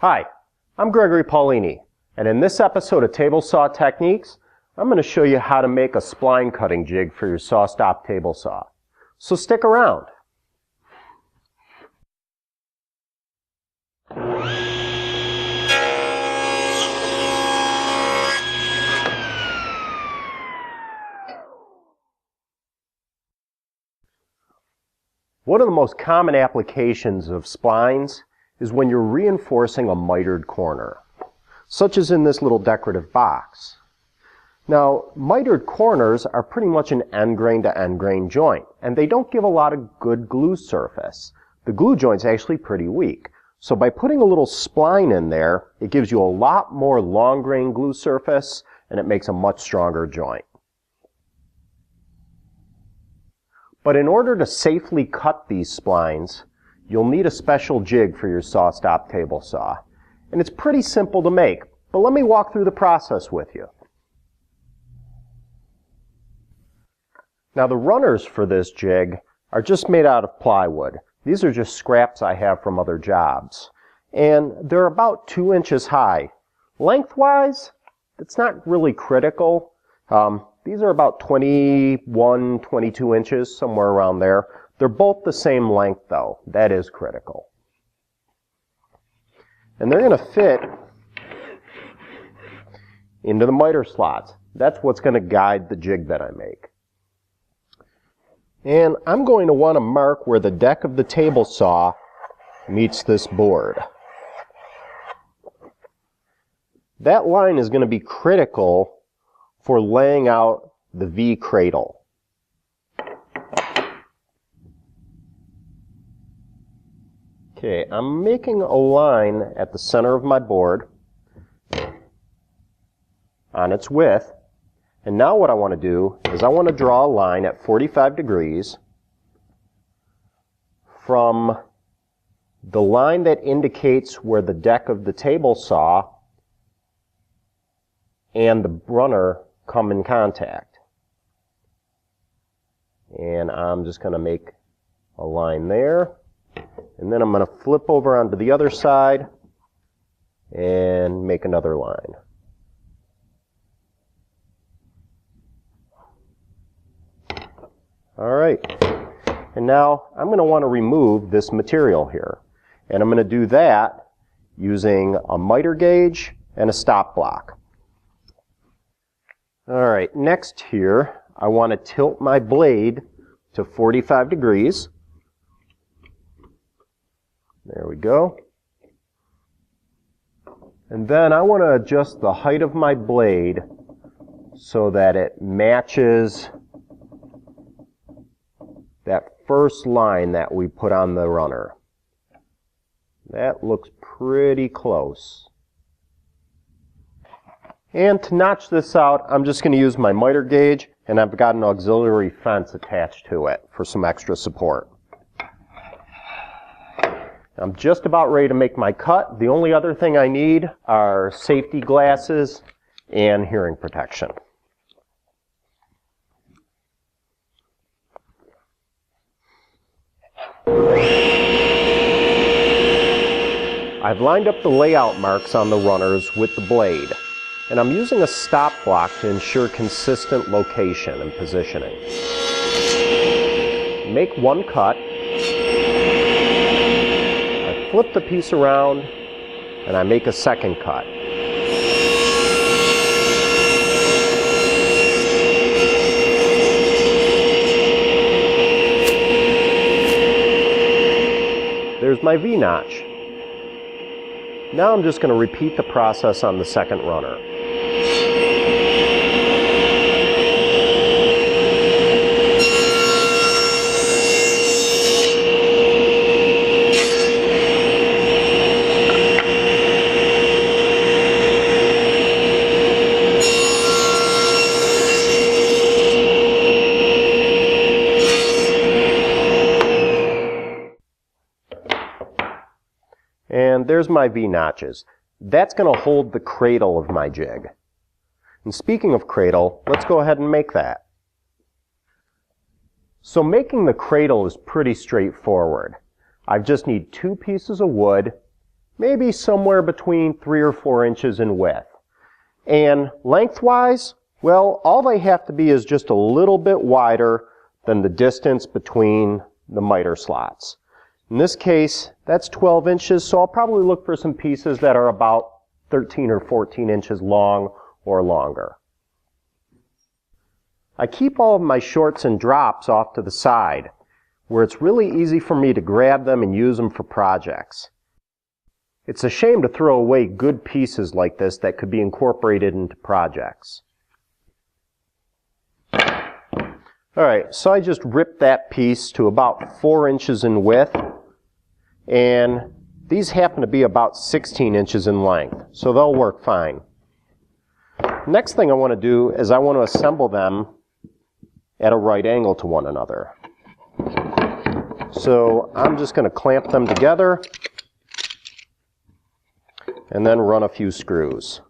Hi, I'm Gregory Paulini, and in this episode of Table Saw Techniques, I'm going to show you how to make a spline cutting jig for your SawStop table saw. So stick around. One of the most common applications of splines is when you're reinforcing a mitered corner, such as in this little decorative box. Now, mitered corners are pretty much an end grain to end grain joint, and they don't give a lot of good glue surface. The glue joint's actually pretty weak. So by putting a little spline in there, it gives you a lot more long grain glue surface, and it makes a much stronger joint. But in order to safely cut these splines, you'll need a special jig for your SawStop table saw. And it's pretty simple to make, but let me walk through the process with you. Now the runners for this jig are just made out of plywood. These are just scraps I have from other jobs. And they're about 2 inches high. Lengthwise, it's not really critical. These are about 21, 22 inches, somewhere around there. They're both the same length though. That is critical. And they're going to fit into the miter slots. That's what's going to guide the jig that I make. And I'm going to want to mark where the deck of the table saw meets this board. That line is going to be critical for laying out the V cradle. Okay, I'm making a line at the center of my board on its width. And now what I want to do is I want to draw a line at 45 degrees from the line that indicates where the deck of the table saw and the runner come in contact. And I'm just going to make a line there. And then I'm going to flip over onto the other side and make another line. Alright, and now I'm going to want to remove this material here. And I'm going to do that using a miter gauge and a stop block. Alright, next here I want to tilt my blade to 45 degrees. There we go. And then I want to adjust the height of my blade so that it matches that first line that we put on the runner. That looks pretty close. And to notch this out, I'm just going to use my miter gauge, and I've got an auxiliary fence attached to it for some extra support. I'm just about ready to make my cut. The only other thing I need are safety glasses and hearing protection. I've lined up the layout marks on the runners with the blade, and I'm using a stop block to ensure consistent location and positioning. Make one cut. I flip the piece around, and I make a second cut. There's my V-notch. Now I'm just going to repeat the process on the second runner. And there's my V-notches. That's going to hold the cradle of my jig. And speaking of cradle, let's go ahead and make that. So making the cradle is pretty straightforward. I just need 2 pieces of wood maybe somewhere between 3 or 4 inches in width. And lengthwise, well, all they have to be is just a little bit wider than the distance between the miter slots. In this case, that's 12 inches, so I'll probably look for some pieces that are about 13 or 14 inches long or longer. I keep all of my shorts and drops off to the side, where it's really easy for me to grab them and use them for projects. It's a shame to throw away good pieces like this that could be incorporated into projects. Alright, so I just ripped that piece to about 4 inches in width, and these happen to be about 16 inches in length, so they'll work fine. Next thing I want to do is I want to assemble them at a right angle to one another. So I'm just going to clamp them together and then run a few screws.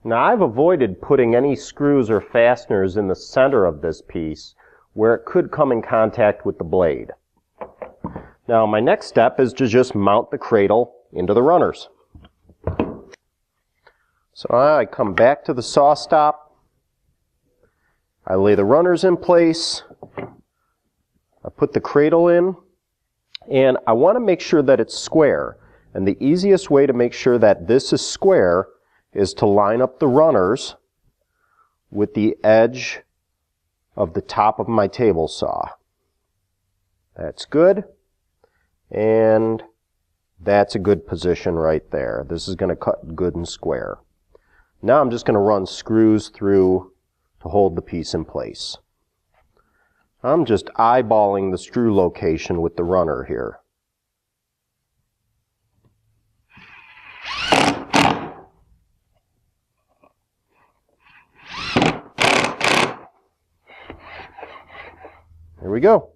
Now I've avoided putting any screws or fasteners in the center of this piece where it could come in contact with the blade. Now my next step is to just mount the cradle into the runners. So I come back to the SawStop, I lay the runners in place, I put the cradle in, and I want to make sure that it's square. And the easiest way to make sure that this is square is to line up the runners with the edge of the top of my table saw. That's good, and that's a good position right there. This is going to cut good and square. Now I'm just going to run screws through to hold the piece in place. I'm just eyeballing the screw location with the runner here. There we go.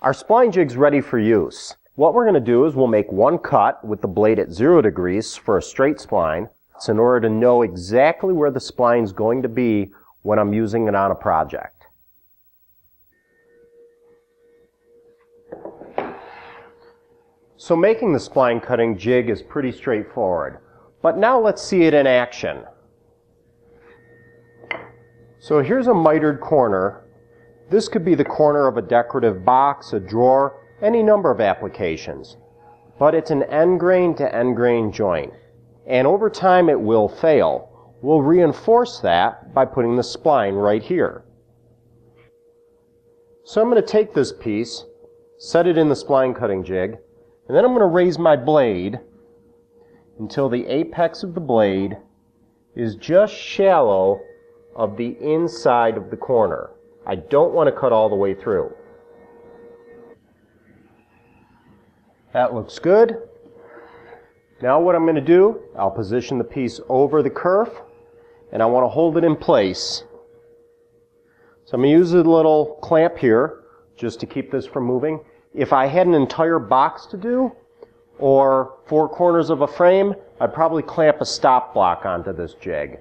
Our spline jig's ready for use. What we're going to do is we'll make one cut with the blade at 0 degrees for a straight spline. It's in order to know exactly where the spline's going to be when I'm using it on a project. So making the spline cutting jig is pretty straightforward. But now let's see it in action. So here's a mitered corner. This could be the corner of a decorative box, a drawer, any number of applications. But it's an end grain to end grain joint. And over time it will fail. We'll reinforce that by putting the spline right here. So I'm going to take this piece, set it in the spline cutting jig, and then I'm going to raise my blade until the apex of the blade is just shallow of the inside of the corner. I don't want to cut all the way through. That looks good. Now what I'm going to do, I'll position the piece over the kerf, and I want to hold it in place. So I'm going to use a little clamp here just to keep this from moving. If I had an entire box to do, or 4 corners of a frame, I'd probably clamp a stop block onto this jig.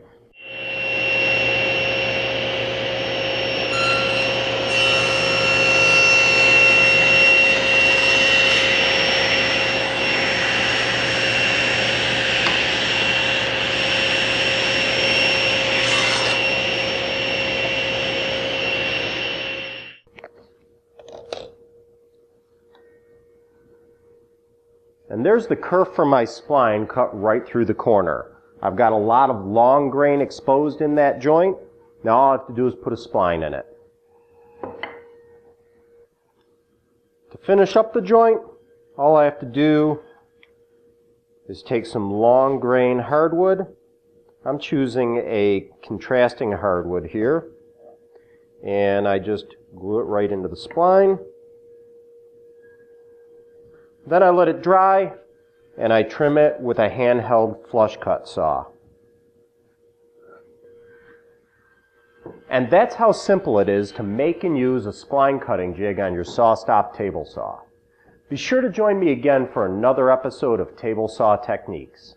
And there's the kerf for my spline cut right through the corner. I've got a lot of long grain exposed in that joint. Now all I have to do is put a spline in it. To finish up the joint, all I have to do is take some long grain hardwood. I'm choosing a contrasting hardwood here. And I just glue it right into the spline. Then I let it dry, and I trim it with a handheld flush cut saw. And that's how simple it is to make and use a spline cutting jig on your SawStop table saw. Be sure to join me again for another episode of Table Saw Techniques.